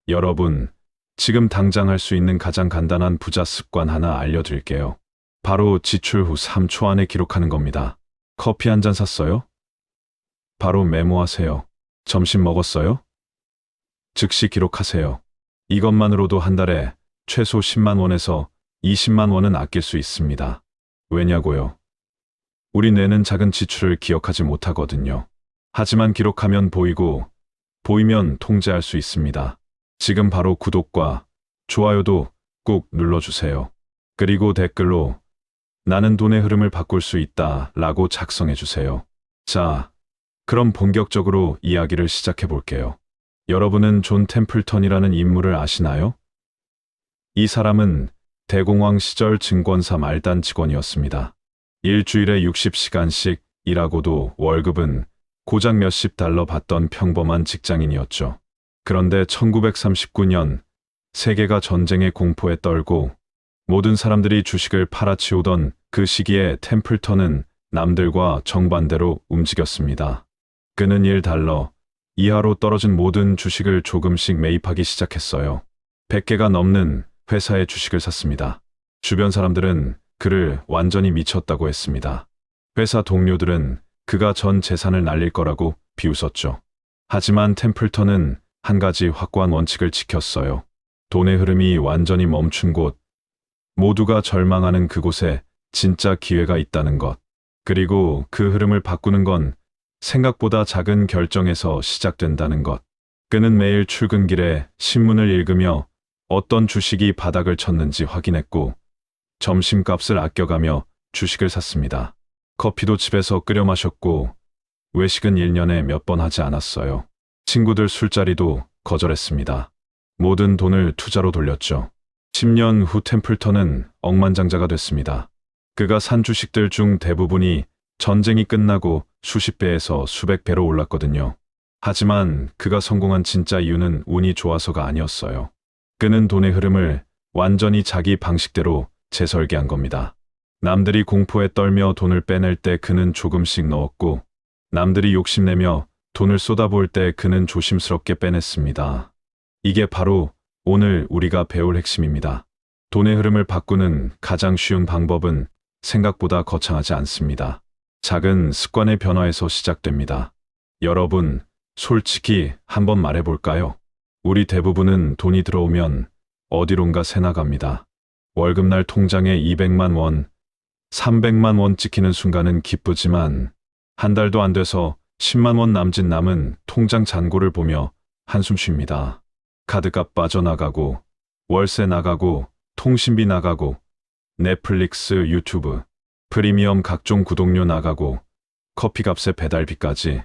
여러분, 지금 당장 할 수 있는 가장 간단한 부자 습관 하나 알려드릴게요. 바로 지출 후 3초 안에 기록하는 겁니다. 커피 한 잔 샀어요? 바로 메모하세요. 점심 먹었어요? 즉시 기록하세요. 이것만으로도 한 달에 최소 10만 원에서 20만 원은 아낄 수 있습니다. 왜냐고요? 우리 뇌는 작은 지출을 기억하지 못하거든요. 하지만 기록하면 보이면 통제할 수 있습니다. 지금 바로 구독과 좋아요도 꾹 눌러주세요. 그리고 댓글로 나는 돈의 흐름을 바꿀 수 있다 라고 작성해주세요. 자, 그럼 본격적으로 이야기를 시작해 볼게요. 여러분은 존 템플턴이라는 인물을 아시나요? 이 사람은 대공황 시절 증권사 말단 직원이었습니다. 일주일에 60시간씩 일하고도 월급은 고작 몇십 달러 받던 평범한 직장인이었죠. 그런데 1939년 세계가 전쟁의 공포에 떨고 모든 사람들이 주식을 팔아치우던 그 시기에 템플턴은 남들과 정반대로 움직였습니다. 그는 1달러 이하로 떨어진 모든 주식을 조금씩 매입하기 시작했어요. 100개가 넘는 회사의 주식을 샀습니다. 주변 사람들은 그를 완전히 미쳤다고 했습니다. 회사 동료들은 그가 전 재산을 날릴 거라고 비웃었죠. 하지만 템플턴은 한 가지 확고한 원칙을 지켰어요. 돈의 흐름이 완전히 멈춘 곳, 모두가 절망하는 그곳에 진짜 기회가 있다는 것. 그리고 그 흐름을 바꾸는 건 생각보다 작은 결정에서 시작된다는 것. 그는 매일 출근길에 신문을 읽으며 어떤 주식이 바닥을 쳤는지 확인했고 점심값을 아껴가며 주식을 샀습니다. 커피도 집에서 끓여 마셨고 외식은 1년에 몇 번 하지 않았어요. 친구들 술자리도 거절했습니다. 모든 돈을 투자로 돌렸죠. 10년 후 템플턴은 억만장자가 됐습니다. 그가 산 주식들 중 대부분이 전쟁이 끝나고 수십 배에서 수백 배로 올랐거든요. 하지만 그가 성공한 진짜 이유는 운이 좋아서가 아니었어요. 그는 돈의 흐름을 완전히 자기 방식대로 재설계한 겁니다. 남들이 공포에 떨며 돈을 빼낼 때 그는 조금씩 넣었고 남들이 욕심내며 돈을 쏟아부을 때 그는 조심스럽게 빼냈습니다. 이게 바로 오늘 우리가 배울 핵심입니다. 돈의 흐름을 바꾸는 가장 쉬운 방법은 생각보다 거창하지 않습니다. 작은 습관의 변화에서 시작됩니다. 여러분, 솔직히 한번 말해볼까요? 우리 대부분은 돈이 들어오면 어디론가 새나갑니다. 월급날 통장에 200만 원, 300만 원 찍히는 순간은 기쁘지만 한 달도 안 돼서 10만 원 남은 통장 잔고를 보며 한숨 쉽니다. 카드값 빠져나가고 월세 나가고 통신비 나가고 넷플릭스, 유튜브, 프리미엄 각종 구독료 나가고 커피값에 배달비까지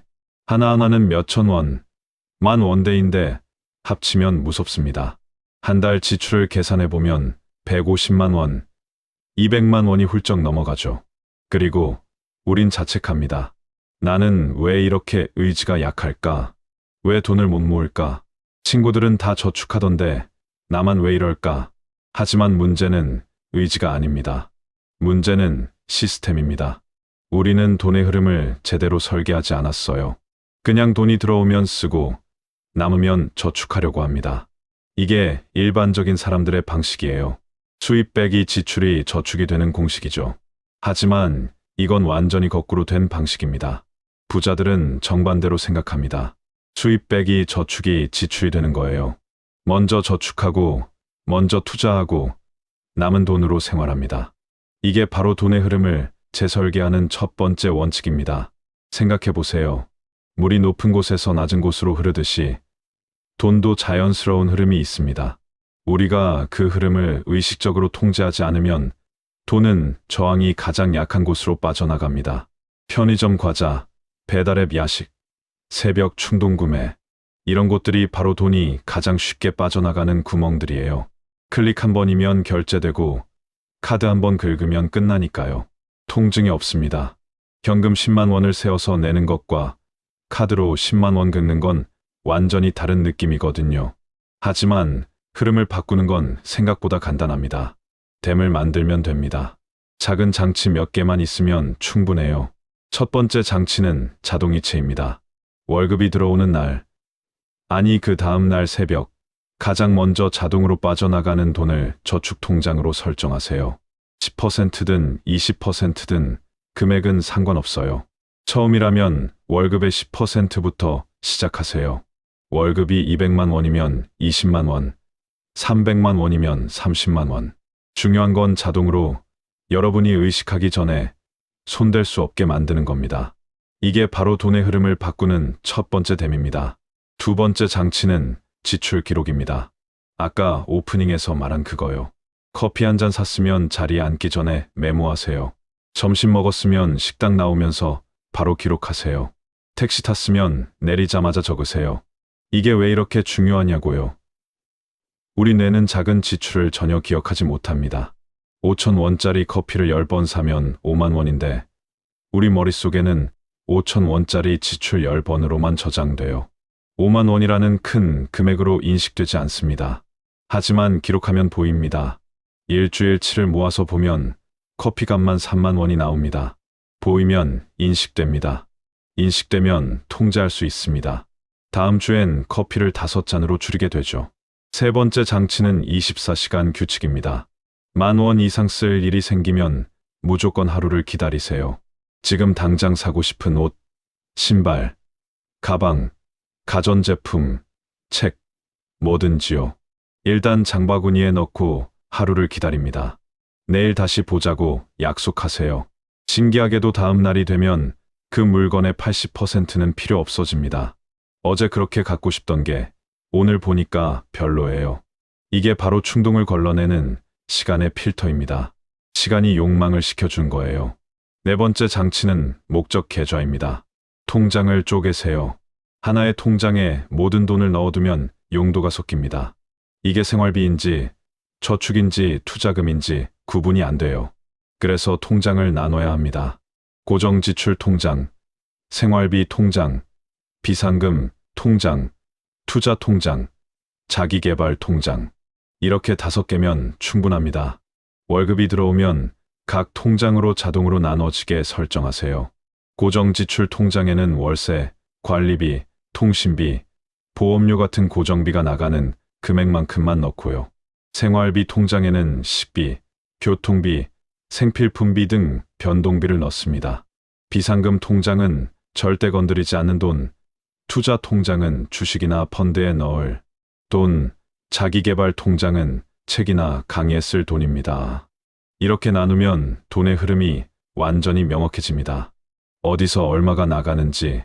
하나하나는 몇천 원, 만 원대인데 합치면 무섭습니다. 한 달 지출을 계산해보면 150만 원, 200만 원이 훌쩍 넘어가죠. 그리고 우린 자책합니다. 나는 왜 이렇게 의지가 약할까? 왜 돈을 못 모을까? 친구들은 다 저축하던데 나만 왜 이럴까? 하지만 문제는 의지가 아닙니다. 문제는 시스템입니다. 우리는 돈의 흐름을 제대로 설계하지 않았어요. 그냥 돈이 들어오면 쓰고 남으면 저축하려고 합니다. 이게 일반적인 사람들의 방식이에요. 수입 빼기 지출이 저축이 되는 공식이죠. 하지만 이건 완전히 거꾸로 된 방식입니다. 부자들은 정반대로 생각합니다. 수입 빼기 저축이 지출이 되는 거예요. 먼저 저축하고, 먼저 투자하고, 남은 돈으로 생활합니다. 이게 바로 돈의 흐름을 재설계하는 첫 번째 원칙입니다. 생각해 보세요. 물이 높은 곳에서 낮은 곳으로 흐르듯이 돈도 자연스러운 흐름이 있습니다. 우리가 그 흐름을 의식적으로 통제하지 않으면 돈은 저항이 가장 약한 곳으로 빠져나갑니다. 편의점 과자, 배달앱 야식, 새벽 충동구매, 이런 곳들이 바로 돈이 가장 쉽게 빠져나가는 구멍들이에요. 클릭 한 번이면 결제되고 카드 한 번 긁으면 끝나니까요. 통증이 없습니다. 현금 10만 원을 세어서 내는 것과 카드로 10만 원 긁는 건 완전히 다른 느낌이거든요. 하지만 흐름을 바꾸는 건 생각보다 간단합니다. 댐을 만들면 됩니다. 작은 장치 몇 개만 있으면 충분해요. 첫 번째 장치는 자동이체입니다. 월급이 들어오는 날, 아니 그 다음 날 새벽, 가장 먼저 자동으로 빠져나가는 돈을 저축 통장으로 설정하세요. 10%든 20%든 금액은 상관없어요. 처음이라면 월급의 10%부터 시작하세요. 월급이 200만 원이면 20만 원, 300만 원이면 30만 원. 중요한 건 자동으로 여러분이 의식하기 전에 손댈 수 없게 만드는 겁니다. 이게 바로 돈의 흐름을 바꾸는 첫 번째 댐입니다. 두 번째 장치는 지출 기록입니다. 아까 오프닝에서 말한 그거요. 커피 한 잔 샀으면 자리에 앉기 전에 메모하세요. 점심 먹었으면 식당 나오면서 바로 기록하세요. 택시 탔으면 내리자마자 적으세요. 이게 왜 이렇게 중요하냐고요. 우리 뇌는 작은 지출을 전혀 기억하지 못합니다. 5,000원짜리 커피를 10번 사면 5만 원인데 우리 머릿속에는 5,000원짜리 지출 10번으로만 저장돼요. 5만 원이라는 큰 금액으로 인식되지 않습니다. 하지만 기록하면 보입니다. 일주일치를 모아서 보면 커피값만 3만 원이 나옵니다. 보이면 인식됩니다. 인식되면 통제할 수 있습니다. 다음 주엔 커피를 5잔으로 줄이게 되죠. 세 번째 장치는 24시간 규칙입니다. 10,000원 이상 쓸 일이 생기면 무조건 하루를 기다리세요. 지금 당장 사고 싶은 옷, 신발, 가방, 가전제품, 책, 뭐든지요. 일단 장바구니에 넣고 하루를 기다립니다. 내일 다시 보자고 약속하세요. 신기하게도 다음 날이 되면 그 물건의 80%는 필요 없어집니다. 어제 그렇게 갖고 싶던 게 오늘 보니까 별로예요. 이게 바로 충동을 걸러내는 시간의 필터입니다. 시간이 욕망을 시켜준 거예요. 네 번째 장치는 목적 계좌입니다. 통장을 쪼개세요. 하나의 통장에 모든 돈을 넣어두면 용도가 섞입니다. 이게 생활비인지 저축인지 투자금인지 구분이 안 돼요. 그래서 통장을 나눠야 합니다. 고정지출 통장, 생활비 통장, 비상금 통장, 투자 통장, 자기개발 통장. 이렇게 5개면 충분합니다. 월급이 들어오면 각 통장으로 자동으로 나눠지게 설정하세요. 고정지출 통장에는 월세, 관리비, 통신비, 보험료 같은 고정비가 나가는 금액만큼만 넣고요. 생활비 통장에는 식비, 교통비, 생필품비 등 변동비를 넣습니다. 비상금 통장은 절대 건드리지 않는 돈, 투자 통장은 주식이나 펀드에 넣을 돈, 자기개발 통장은 책이나 강의에 쓸 돈입니다. 이렇게 나누면 돈의 흐름이 완전히 명확해집니다. 어디서 얼마가 나가는지,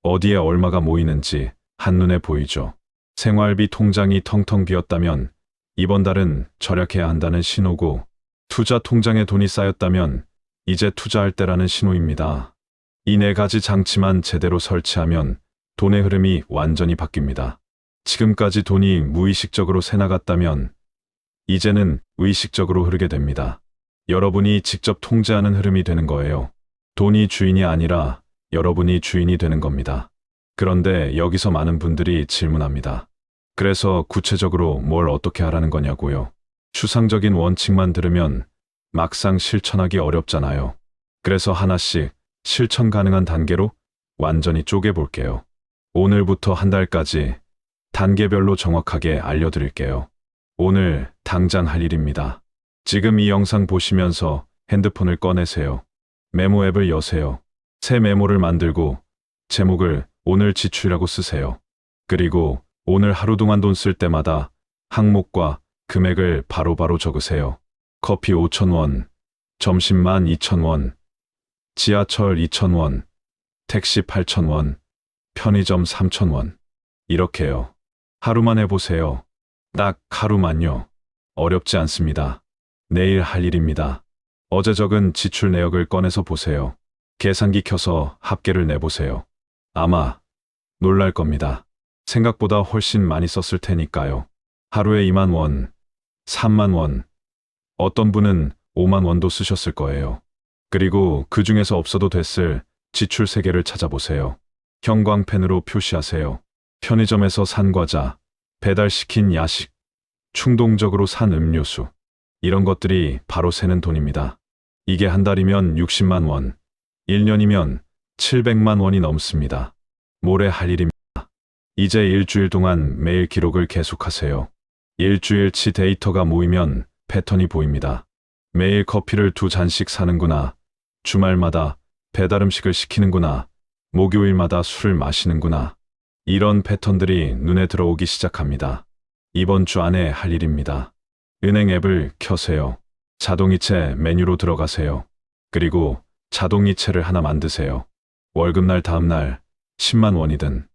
어디에 얼마가 모이는지 한눈에 보이죠. 생활비 통장이 텅텅 비었다면 이번 달은 절약해야 한다는 신호고, 투자 통장에 돈이 쌓였다면 이제 투자할 때라는 신호입니다. 이 4가지 장치만 제대로 설치하면 돈의 흐름이 완전히 바뀝니다. 지금까지 돈이 무의식적으로 새나갔다면 이제는 의식적으로 흐르게 됩니다. 여러분이 직접 통제하는 흐름이 되는 거예요. 돈이 주인이 아니라 여러분이 주인이 되는 겁니다. 그런데 여기서 많은 분들이 질문합니다. 그래서 구체적으로 뭘 어떻게 하라는 거냐고요. 추상적인 원칙만 들으면 막상 실천하기 어렵잖아요. 그래서 하나씩 실천 가능한 단계로 완전히 쪼개볼게요. 오늘부터 한 달까지 단계별로 정확하게 알려드릴게요. 오늘 당장 할 일입니다. 지금 이 영상 보시면서 핸드폰을 꺼내세요. 메모 앱을 여세요. 새 메모를 만들고 제목을 오늘 지출이라고 쓰세요. 그리고 오늘 하루 동안 돈 쓸 때마다 항목과 금액을 바로바로 적으세요. 커피 5,000원, 점심 12,000원, 지하철 2,000원, 택시 8,000원, 편의점 3,000원. 이렇게요. 하루만 해보세요. 딱 하루만요. 어렵지 않습니다. 내일 할 일입니다. 어제 적은 지출 내역을 꺼내서 보세요. 계산기 켜서 합계를 내보세요. 아마 놀랄 겁니다. 생각보다 훨씬 많이 썼을 테니까요. 하루에 2만 원, 3만 원, 어떤 분은 5만 원도 쓰셨을 거예요. 그리고 그 중에서 없어도 됐을 지출 세계를 찾아보세요. 형광펜으로 표시하세요. 편의점에서 산 과자, 배달시킨 야식, 충동적으로 산 음료수, 이런 것들이 바로 새는 돈입니다. 이게 한 달이면 60만 원, 1년이면 700만 원이 넘습니다. 모레 할 일입니다. 이제 일주일 동안 매일 기록을 계속하세요. 일주일치 데이터가 모이면 패턴이 보입니다. 매일 커피를 2잔씩 사는구나. 주말마다 배달 음식을 시키는구나. 목요일마다 술을 마시는구나. 이런 패턴들이 눈에 들어오기 시작합니다. 이번 주 안에 할 일입니다. 은행 앱을 켜세요. 자동이체 메뉴로 들어가세요. 그리고 자동이체를 하나 만드세요. 월급날 다음날 10만 원이든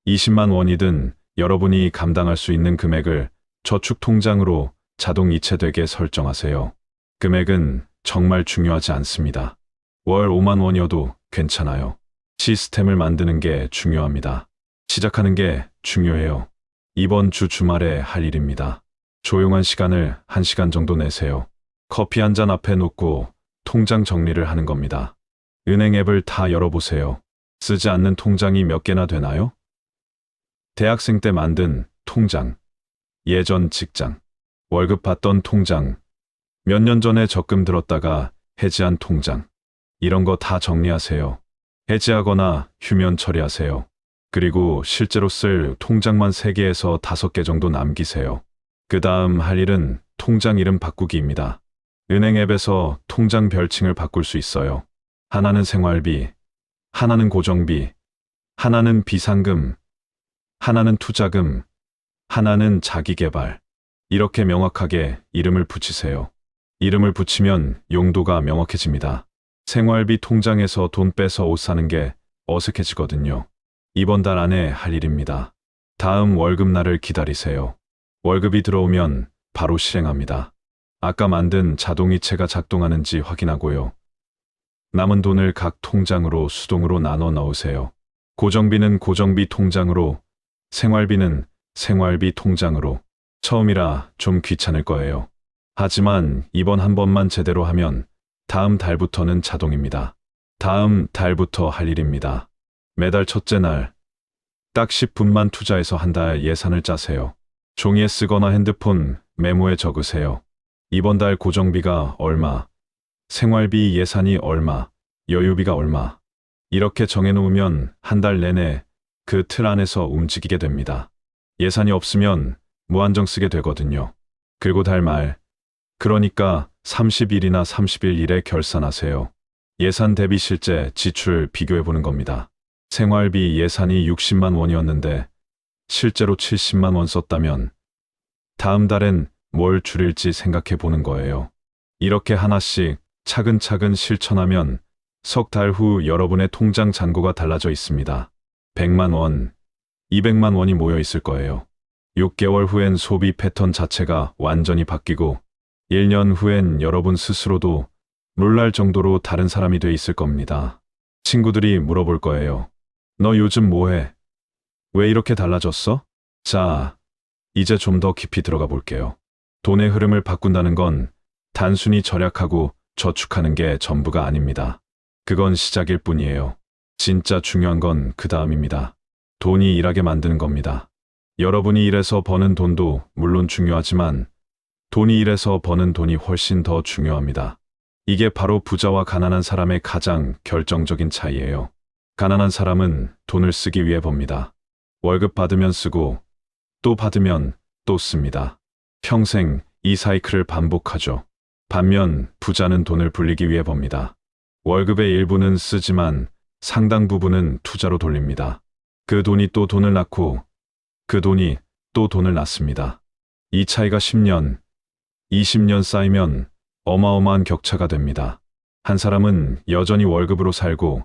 20만 원이든 여러분이 감당할 수 있는 금액을 저축 통장으로 자동 이체되게 설정하세요. 금액은 정말 중요하지 않습니다. 월 5만 원이어도 괜찮아요. 시스템을 만드는 게 중요합니다. 시작하는 게 중요해요. 이번 주 주말에 할 일입니다. 조용한 시간을 1시간 정도 내세요. 커피 한 잔 앞에 놓고 통장 정리를 하는 겁니다. 은행 앱을 다 열어보세요. 쓰지 않는 통장이 몇 개나 되나요? 대학생 때 만든 통장, 예전 직장, 월급 받던 통장, 몇 년 전에 적금 들었다가 해지한 통장, 이런 거 다 정리하세요. 해지하거나 휴면 처리하세요. 그리고 실제로 쓸 통장만 3개에서 5개 정도 남기세요. 그 다음 할 일은 통장 이름 바꾸기입니다. 은행 앱에서 통장 별칭을 바꿀 수 있어요. 하나는 생활비, 하나는 고정비, 하나는 비상금, 하나는 투자금, 하나는 자기개발. 이렇게 명확하게 이름을 붙이세요. 이름을 붙이면 용도가 명확해집니다. 생활비 통장에서 돈 빼서 옷 사는 게 어색해지거든요. 이번 달 안에 할 일입니다. 다음 월급날을 기다리세요. 월급이 들어오면 바로 실행합니다. 아까 만든 자동이체가 작동하는지 확인하고요. 남은 돈을 각 통장으로 수동으로 나눠 넣으세요. 고정비는 고정비 통장으로, 생활비는 생활비 통장으로. 처음이라 좀 귀찮을 거예요. 하지만 이번 한 번만 제대로 하면 다음 달부터는 자동입니다. 다음 달부터 할 일입니다. 매달 첫째 날, 딱 10분만 투자해서 한 달 예산을 짜세요. 종이에 쓰거나 핸드폰 메모에 적으세요. 이번 달 고정비가 얼마, 생활비 예산이 얼마, 여유비가 얼마. 이렇게 정해놓으면 한 달 내내 그 틀 안에서 움직이게 됩니다. 예산이 없으면 무한정 쓰게 되거든요. 그리고 달 말, 그러니까 30일이나 30일 일에 결산하세요. 예산 대비 실제 지출 비교해 보는 겁니다. 생활비 예산이 60만 원이었는데 실제로 70만 원 썼다면 다음 달엔 뭘 줄일지 생각해 보는 거예요. 이렇게 하나씩 차근차근 실천하면 석 달 후 여러분의 통장 잔고가 달라져 있습니다. 100만 원, 200만 원이 모여 있을 거예요. 6개월 후엔 소비 패턴 자체가 완전히 바뀌고 1년 후엔 여러분 스스로도 놀랄 정도로 다른 사람이 돼 있을 겁니다. 친구들이 물어볼 거예요. 너 요즘 뭐해? 왜 이렇게 달라졌어? 자, 이제 좀 더 깊이 들어가 볼게요. 돈의 흐름을 바꾼다는 건 단순히 절약하고 저축하는 게 전부가 아닙니다. 그건 시작일 뿐이에요. 진짜 중요한 건 그 다음입니다. 돈이 일하게 만드는 겁니다. 여러분이 일해서 버는 돈도 물론 중요하지만 돈이 일해서 버는 돈이 훨씬 더 중요합니다. 이게 바로 부자와 가난한 사람의 가장 결정적인 차이예요. 가난한 사람은 돈을 쓰기 위해 법니다. 월급 받으면 쓰고 또 받으면 또 씁니다. 평생 이 사이클을 반복하죠. 반면 부자는 돈을 불리기 위해 법니다. 월급의 일부는 쓰지만 상당 부분은 투자로 돌립니다. 그 돈이 또 돈을 낳고 그 돈이 또 돈을 낳습니다. 이 차이가 10년, 20년 쌓이면 어마어마한 격차가 됩니다. 한 사람은 여전히 월급으로 살고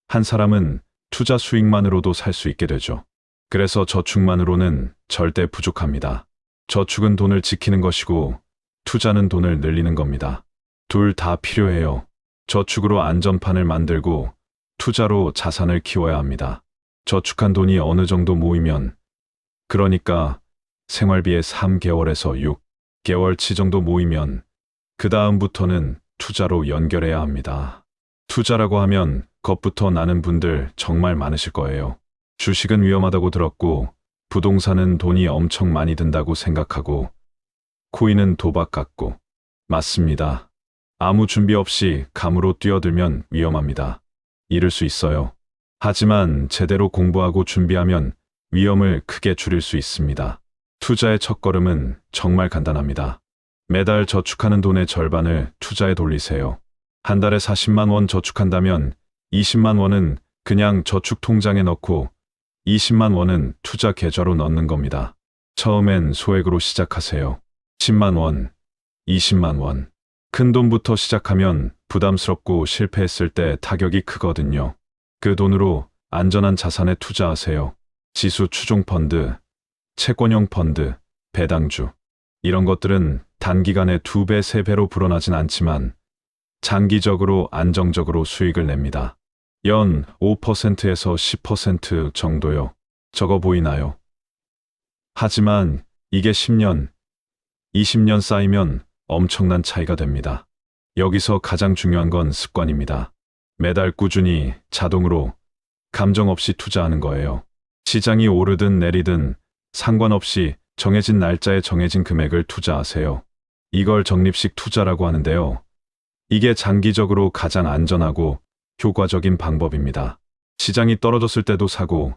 한 사람은 투자 수익만으로도 살 수 있게 되죠. 그래서 저축만으로는 절대 부족합니다. 저축은 돈을 지키는 것이고 투자는 돈을 늘리는 겁니다. 둘 다 필요해요. 저축으로 안전판을 만들고 투자로 자산을 키워야 합니다. 저축한 돈이 어느 정도 모이면, 그러니까 생활비의 3개월에서 6개월치 정도 모이면 그 다음부터는 투자로 연결해야 합니다. 투자라고 하면 겁부터 나는 분들 정말 많으실 거예요. 주식은 위험하다고 들었고 부동산은 돈이 엄청 많이 든다고 생각하고 코인은 도박 같고. 맞습니다. 아무 준비 없이 감으로 뛰어들면 위험합니다. 잃을 수 있어요. 하지만 제대로 공부하고 준비하면 위험을 크게 줄일 수 있습니다. 투자의 첫걸음은 정말 간단합니다. 매달 저축하는 돈의 절반을 투자에 돌리세요. 한 달에 40만 원 저축한다면 20만 원은 그냥 저축 통장에 넣고 20만 원은 투자 계좌로 넣는 겁니다. 처음엔 소액으로 시작하세요. 10만 원, 20만 원. 큰 돈부터 시작하면 부담스럽고 실패했을 때 타격이 크거든요. 그 돈으로 안전한 자산에 투자하세요. 지수 추종 펀드, 채권형 펀드, 배당주. 이런 것들은 단기간에 2배, 3배로 불어나진 않지만 장기적으로 안정적으로 수익을 냅니다. 연 5%에서 10% 정도요. 적어 보이나요? 하지만 이게 10년, 20년 쌓이면 엄청난 차이가 됩니다. 여기서 가장 중요한 건 습관입니다. 매달 꾸준히 자동으로 감정 없이 투자하는 거예요. 시장이 오르든 내리든 상관없이 정해진 날짜에 정해진 금액을 투자하세요. 이걸 적립식 투자라고 하는데요. 이게 장기적으로 가장 안전하고 효과적인 방법입니다. 시장이 떨어졌을 때도 사고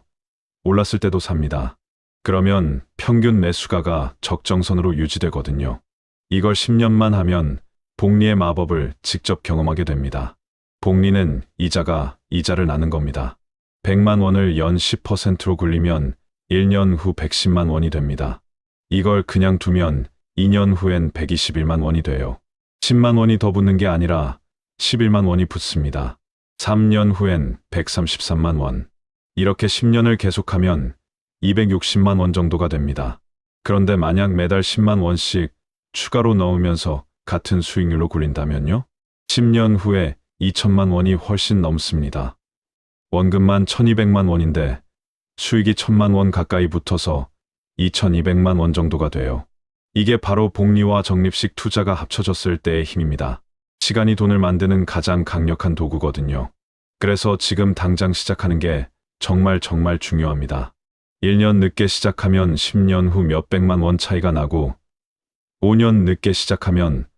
올랐을 때도 삽니다. 그러면 평균 매수가가 적정선으로 유지되거든요. 이걸 10년만 하면 복리의 마법을 직접 경험하게 됩니다. 복리는 이자가 이자를 낳는 겁니다. 100만 원을 연 10%로 굴리면 1년 후 110만 원이 됩니다. 이걸 그냥 두면 2년 후엔 121만 원이 돼요. 10만 원이 더 붙는 게 아니라 11만 원이 붙습니다. 3년 후엔 133만 원. 이렇게 10년을 계속하면 260만 원 정도가 됩니다. 그런데 만약 매달 10만 원씩 추가로 넣으면서 같은 수익률로 굴린다면요? 10년 후에 2천만 원이 훨씬 넘습니다. 원금만 1200만 원인데 수익이 1000만 원 가까이 붙어서 2200만 원 정도가 돼요. 이게 바로 복리와 적립식 투자가 합쳐졌을 때의 힘입니다. 시간이 돈을 만드는 가장 강력한 도구거든요. 그래서 지금 당장 시작하는 게 정말 중요합니다. 1년 늦게 시작하면 10년 후 몇백만 원 차이가 나고 5년 늦게 시작하면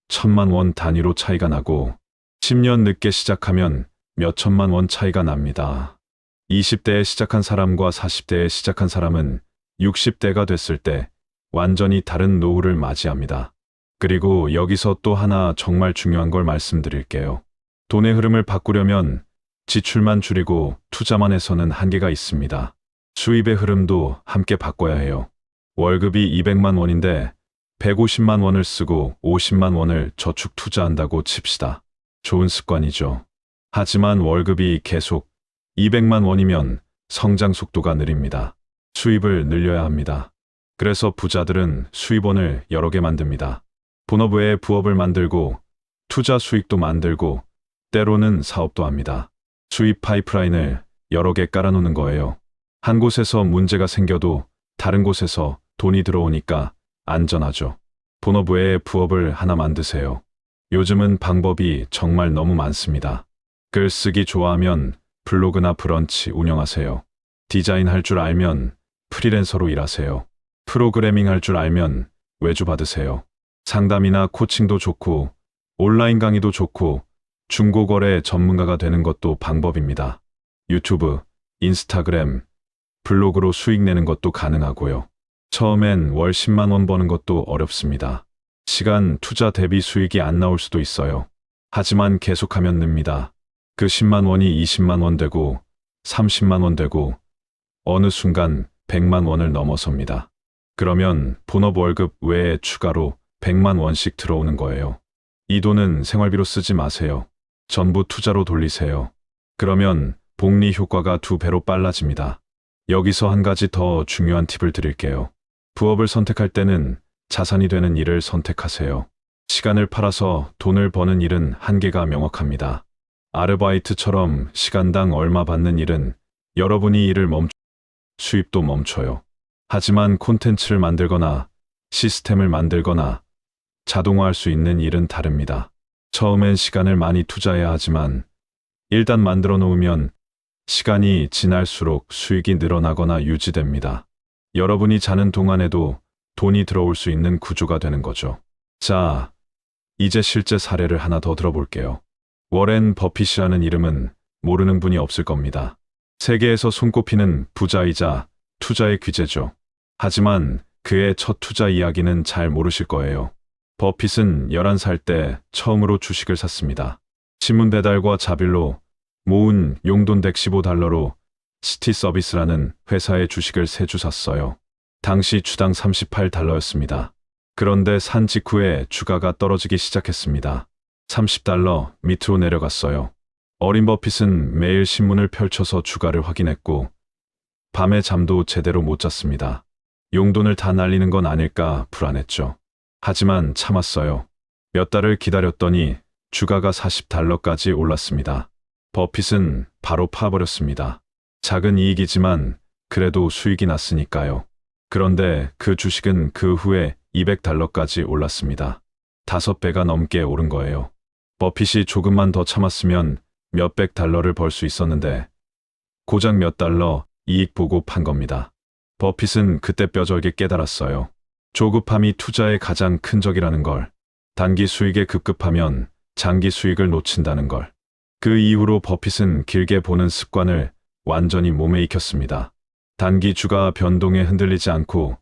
1000만 원 단위로 차이가 나고 10년 늦게 시작하면 몇천만 원 차이가 납니다. 20대에 시작한 사람과 40대에 시작한 사람은 60대가 됐을 때 완전히 다른 노후를 맞이합니다. 그리고 여기서 또 하나 정말 중요한 걸 말씀드릴게요. 돈의 흐름을 바꾸려면 지출만 줄이고 투자만 해서는 한계가 있습니다. 수입의 흐름도 함께 바꿔야 해요. 월급이 200만 원인데 150만 원을 쓰고 50만 원을 저축 투자한다고 칩시다. 좋은 습관이죠. 하지만 월급이 계속 200만 원이면 성장 속도가 느립니다. 수입을 늘려야 합니다. 그래서 부자들은 수입원을 여러 개 만듭니다. 본업 외에 부업을 만들고 투자 수익도 만들고 때로는 사업도 합니다. 수입 파이프라인을 여러 개 깔아놓는 거예요. 한 곳에서 문제가 생겨도 다른 곳에서 돈이 들어오니까 안전하죠. 본업 외에 부업을 하나 만드세요. 요즘은 방법이 정말 너무 많습니다. 글쓰기 좋아하면 블로그나 브런치 운영하세요. 디자인 할 줄 알면 프리랜서로 일하세요. 프로그래밍 할 줄 알면 외주 받으세요. 상담이나 코칭도 좋고 온라인 강의도 좋고 중고거래 전문가가 되는 것도 방법입니다. 유튜브, 인스타그램, 블로그로 수익 내는 것도 가능하고요. 처음엔 월 10만 원 버는 것도 어렵습니다. 시간, 투자 대비 수익이 안 나올 수도 있어요. 하지만 계속하면 늡니다. 그 10만 원이 20만 원 되고 30만 원 되고 어느 순간 100만 원을 넘어섭니다. 그러면 본업 월급 외에 추가로 100만 원씩 들어오는 거예요. 이 돈은 생활비로 쓰지 마세요. 전부 투자로 돌리세요. 그러면 복리 효과가 2배로 빨라집니다. 여기서 한 가지 더 중요한 팁을 드릴게요. 부업을 선택할 때는 자산이 되는 일을 선택하세요. 시간을 팔아서 돈을 버는 일은 한계가 명확합니다. 아르바이트처럼 시간당 얼마 받는 일은 여러분이 일을 수입도 멈춰요. 하지만 콘텐츠를 만들거나 시스템을 만들거나 자동화할 수 있는 일은 다릅니다. 처음엔 시간을 많이 투자해야 하지만 일단 만들어 놓으면 시간이 지날수록 수익이 늘어나거나 유지됩니다. 여러분이 자는 동안에도 돈이 들어올 수 있는 구조가 되는 거죠. 자, 이제 실제 사례를 하나 더 들어볼게요. 워렌 버핏이라는 이름은 모르는 분이 없을 겁니다. 세계에서 손꼽히는 부자이자 투자의 귀재죠. 하지만 그의 첫 투자 이야기는 잘 모르실 거예요. 버핏은 11살 때 처음으로 주식을 샀습니다. 신문 배달과 자빌로 모은 용돈 $115로 시티 서비스라는 회사의 주식을 3주 샀어요. 당시 주당 $38였습니다. 그런데 산 직후에 주가가 떨어지기 시작했습니다. $30 밑으로 내려갔어요. 어린 버핏은 매일 신문을 펼쳐서 주가를 확인했고 밤에 잠도 제대로 못 잤습니다. 용돈을 다 날리는 건 아닐까 불안했죠. 하지만 참았어요. 몇 달을 기다렸더니 주가가 $40까지 올랐습니다. 버핏은 바로 파버렸습니다. 작은 이익이지만 그래도 수익이 났으니까요. 그런데 그 주식은 그 후에 $200까지 올랐습니다. 5배가 넘게 오른 거예요. 버핏이 조금만 더 참았으면 몇백 달러를 벌 수 있었는데 고작 몇 달러 이익 보고 판 겁니다. 버핏은 그때 뼈저리게 깨달았어요. 조급함이 투자의 가장 큰 적이라는 걸. 단기 수익에 급급하면 장기 수익을 놓친다는 걸. 그 이후로 버핏은 길게 보는 습관을 완전히 몸에 익혔습니다. 단기 주가 변동에 흔들리지 않고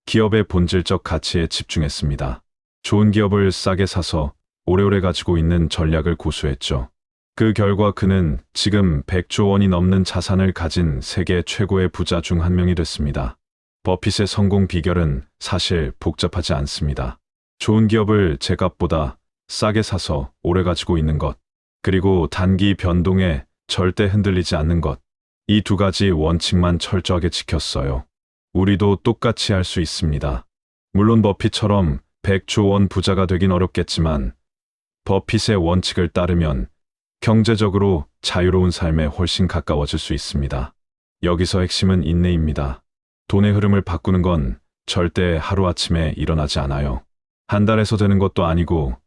기업의 본질적 가치에 집중했습니다. 좋은 기업을 싸게 사서 오래오래 가지고 있는 전략을 고수했죠. 그 결과 그는 지금 100조 원이 넘는 자산을 가진 세계 최고의 부자 중 한 명이 됐습니다. 버핏의 성공 비결은 사실 복잡하지 않습니다. 좋은 기업을 제값보다 싸게 사서 오래 가지고 있는 것, 그리고 단기 변동에 절대 흔들리지 않는 것. 이 2가지 원칙만 철저하게 지켰어요. 우리도 똑같이 할 수 있습니다. 물론 버핏처럼 100조 원 부자가 되긴 어렵겠지만 버핏의 원칙을 따르면 경제적으로 자유로운 삶에 훨씬 가까워질 수 있습니다. 여기서 핵심은 인내입니다. 돈의 흐름을 바꾸는 건 절대 하루아침에 일어나지 않아요. 한 달에서 되는 것도 아니고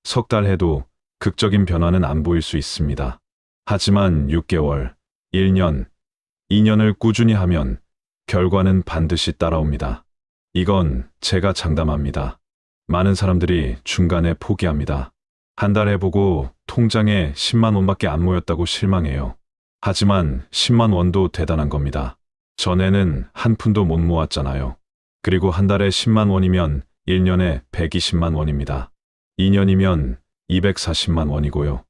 석 달 해도 극적인 변화는 안 보일 수 있습니다. 하지만 6개월, 1년, 2년을 꾸준히 하면 결과는 반드시 따라옵니다. 이건 제가 장담합니다. 많은 사람들이 중간에 포기합니다. 한 달 해보고 통장에 10만 원밖에 안 모였다고 실망해요. 하지만 10만 원도 대단한 겁니다. 전에는 한 푼도 못 모았잖아요. 그리고 한 달에 10만 원이면 1년에 120만 원입니다. 2년이면 240만 원이고요.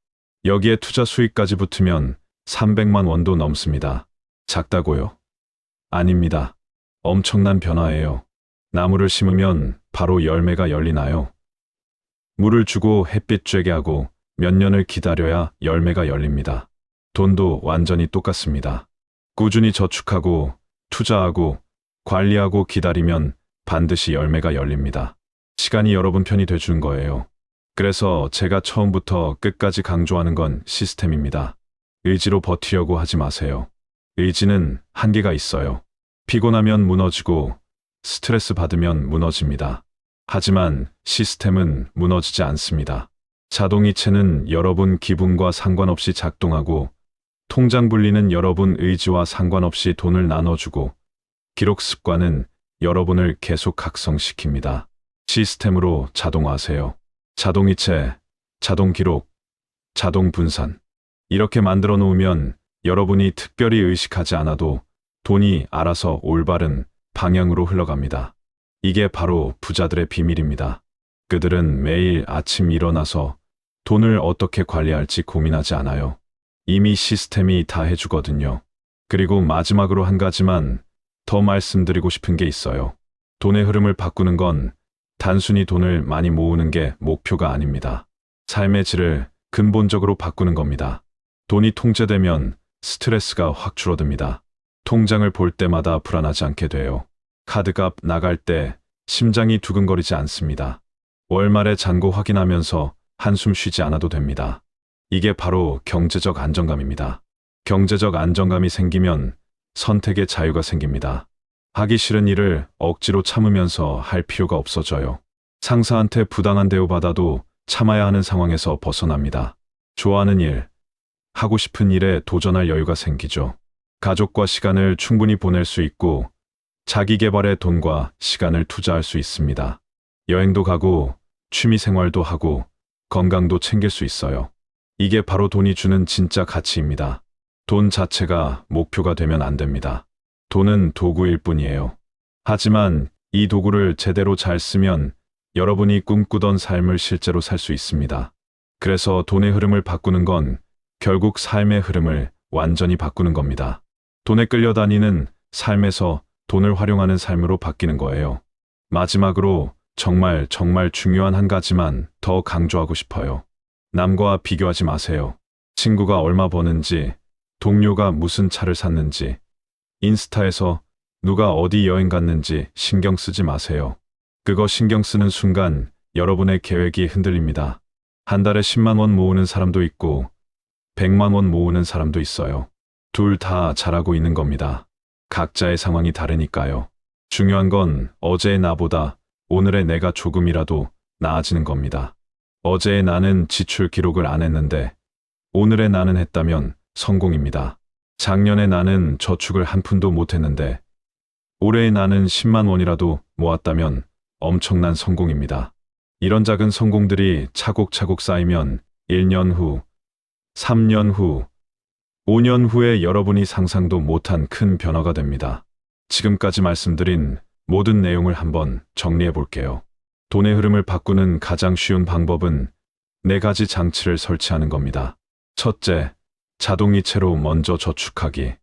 여기에 투자 수익까지 붙으면 300만 원도 넘습니다. 작다고요? 아닙니다. 엄청난 변화예요. 나무를 심으면 바로 열매가 열리나요? 물을 주고 햇빛 쬐게 하고 몇 년을 기다려야 열매가 열립니다. 돈도 완전히 똑같습니다. 꾸준히 저축하고 투자하고 관리하고 기다리면 반드시 열매가 열립니다. 시간이 여러분 편이 돼주는 거예요. 그래서 제가 처음부터 끝까지 강조하는 건 시스템입니다. 의지로 버티려고 하지 마세요. 의지는 한계가 있어요. 피곤하면 무너지고 스트레스 받으면 무너집니다. 하지만 시스템은 무너지지 않습니다. 자동이체는 여러분 기분과 상관없이 작동하고 통장 분리는 여러분 의지와 상관없이 돈을 나눠주고 기록 습관은 여러분을 계속 각성시킵니다. 시스템으로 자동화하세요. 자동이체, 자동기록, 자동분산. 이렇게 만들어 놓으면 여러분이 특별히 의식하지 않아도 돈이 알아서 올바른 방향으로 흘러갑니다. 이게 바로 부자들의 비밀입니다. 그들은 매일 아침 일어나서 돈을 어떻게 관리할지 고민하지 않아요. 이미 시스템이 다 해주거든요. 그리고 마지막으로 한 가지만 더 말씀드리고 싶은 게 있어요. 돈의 흐름을 바꾸는 건 단순히 돈을 많이 모으는 게 목표가 아닙니다. 삶의 질을 근본적으로 바꾸는 겁니다. 돈이 통제되면 스트레스가 확 줄어듭니다. 통장을 볼 때마다 불안하지 않게 돼요. 카드값 나갈 때 심장이 두근거리지 않습니다. 월말에 잔고 확인하면서 한숨 쉬지 않아도 됩니다. 이게 바로 경제적 안정감입니다. 경제적 안정감이 생기면 선택의 자유가 생깁니다. 하기 싫은 일을 억지로 참으면서 할 필요가 없어져요. 상사한테 부당한 대우받아도 참아야 하는 상황에서 벗어납니다. 좋아하는 일, 하고 싶은 일에 도전할 여유가 생기죠. 가족과 시간을 충분히 보낼 수 있고 자기 개발에 돈과 시간을 투자할 수 있습니다. 여행도 가고 취미 생활도 하고 건강도 챙길 수 있어요. 이게 바로 돈이 주는 진짜 가치입니다. 돈 자체가 목표가 되면 안 됩니다. 돈은 도구일 뿐이에요. 하지만 이 도구를 제대로 잘 쓰면 여러분이 꿈꾸던 삶을 실제로 살 수 있습니다. 그래서 돈의 흐름을 바꾸는 건 결국 삶의 흐름을 완전히 바꾸는 겁니다. 돈에 끌려다니는 삶에서 돈을 활용하는 삶으로 바뀌는 거예요. 마지막으로 정말 중요한 한 가지만 더 강조하고 싶어요. 남과 비교하지 마세요. 친구가 얼마 버는지, 동료가 무슨 차를 샀는지, 인스타에서 누가 어디 여행 갔는지 신경 쓰지 마세요. 그거 신경 쓰는 순간 여러분의 계획이 흔들립니다. 한 달에 10만 원 모으는 사람도 있고 100만 원 모으는 사람도 있어요. 둘 다 잘하고 있는 겁니다. 각자의 상황이 다르니까요. 중요한 건 어제의 나보다 오늘의 내가 조금이라도 나아지는 겁니다. 어제의 나는 지출 기록을 안 했는데 오늘의 나는 했다면 성공입니다. 작년의 나는 저축을 한 푼도 못 했는데 올해의 나는 10만 원이라도 모았다면 엄청난 성공입니다. 이런 작은 성공들이 차곡차곡 쌓이면 1년 후, 3년 후, 5년 후에 여러분이 상상도 못한 큰 변화가 됩니다. 지금까지 말씀드린 모든 내용을 한번 정리해 볼게요. 돈의 흐름을 바꾸는 가장 쉬운 방법은 4가지 장치를 설치하는 겁니다. 첫째, 자동이체로 먼저 저축하기.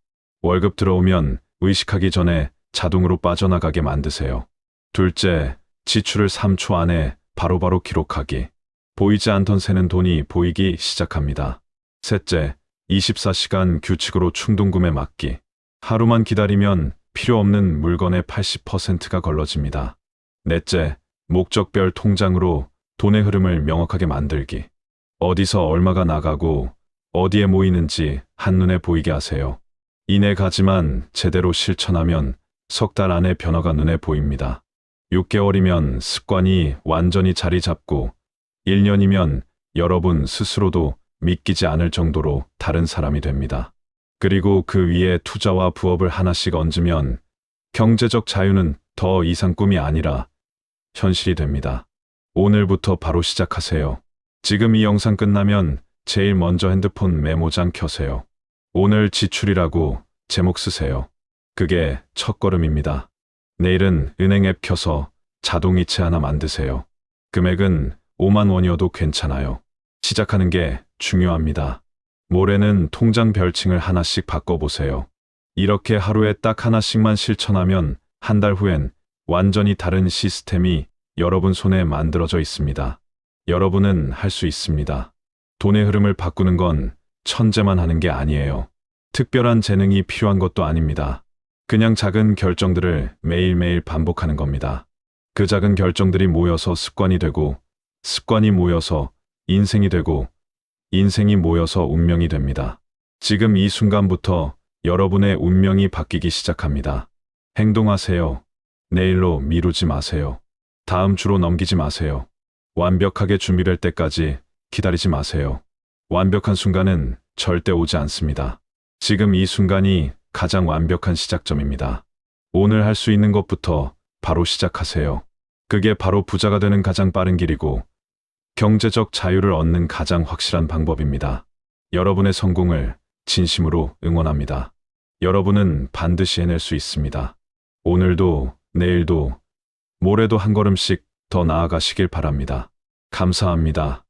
월급 들어오면 의식하기 전에 자동으로 빠져나가게 만드세요. 둘째, 지출을 3초 안에 바로바로 기록하기. 보이지 않던 새는 돈이 보이기 시작합니다. 셋째, 24시간 규칙으로 충동구매 막기. 하루만 기다리면 필요 없는 물건의 80%가 걸러집니다. 넷째, 목적별 통장으로 돈의 흐름을 명확하게 만들기. 어디서 얼마가 나가고 어디에 모이는지 한눈에 보이게 하세요. 이 4가지만 제대로 실천하면 석 달 안에 변화가 눈에 보입니다. 6개월이면 습관이 완전히 자리 잡고 1년이면 여러분 스스로도 믿기지 않을 정도로 다른 사람이 됩니다. 그리고 그 위에 투자와 부업을 하나씩 얹으면 경제적 자유는 더 이상 꿈이 아니라 현실이 됩니다. 오늘부터 바로 시작하세요. 지금 이 영상 끝나면 제일 먼저 핸드폰 메모장 켜세요. 오늘 지출이라고 제목 쓰세요. 그게 첫걸음입니다. 내일은 은행 앱 켜서 자동이체 하나 만드세요. 금액은 5만 원이어도 괜찮아요. 시작하는 게 중요합니다. 모레는 통장 별칭을 하나씩 바꿔보세요. 이렇게 하루에 딱 하나씩만 실천하면 한 달 후엔 완전히 다른 시스템이 여러분 손에 만들어져 있습니다. 여러분은 할 수 있습니다. 돈의 흐름을 바꾸는 건 천재만 하는 게 아니에요. 특별한 재능이 필요한 것도 아닙니다. 그냥 작은 결정들을 매일매일 반복하는 겁니다. 그 작은 결정들이 모여서 습관이 되고, 습관이 모여서 인생이 되고, 인생이 모여서 운명이 됩니다. 지금 이 순간부터 여러분의 운명이 바뀌기 시작합니다. 행동하세요. 내일로 미루지 마세요. 다음 주로 넘기지 마세요. 완벽하게 준비될 때까지 기다리지 마세요. 완벽한 순간은 절대 오지 않습니다. 지금 이 순간이 가장 완벽한 시작점입니다. 오늘 할 수 있는 것부터 바로 시작하세요. 그게 바로 부자가 되는 가장 빠른 길이고 경제적 자유를 얻는 가장 확실한 방법입니다. 여러분의 성공을 진심으로 응원합니다. 여러분은 반드시 해낼 수 있습니다. 오늘도, 내일도, 모레도 한 걸음씩 더 나아가시길 바랍니다. 감사합니다.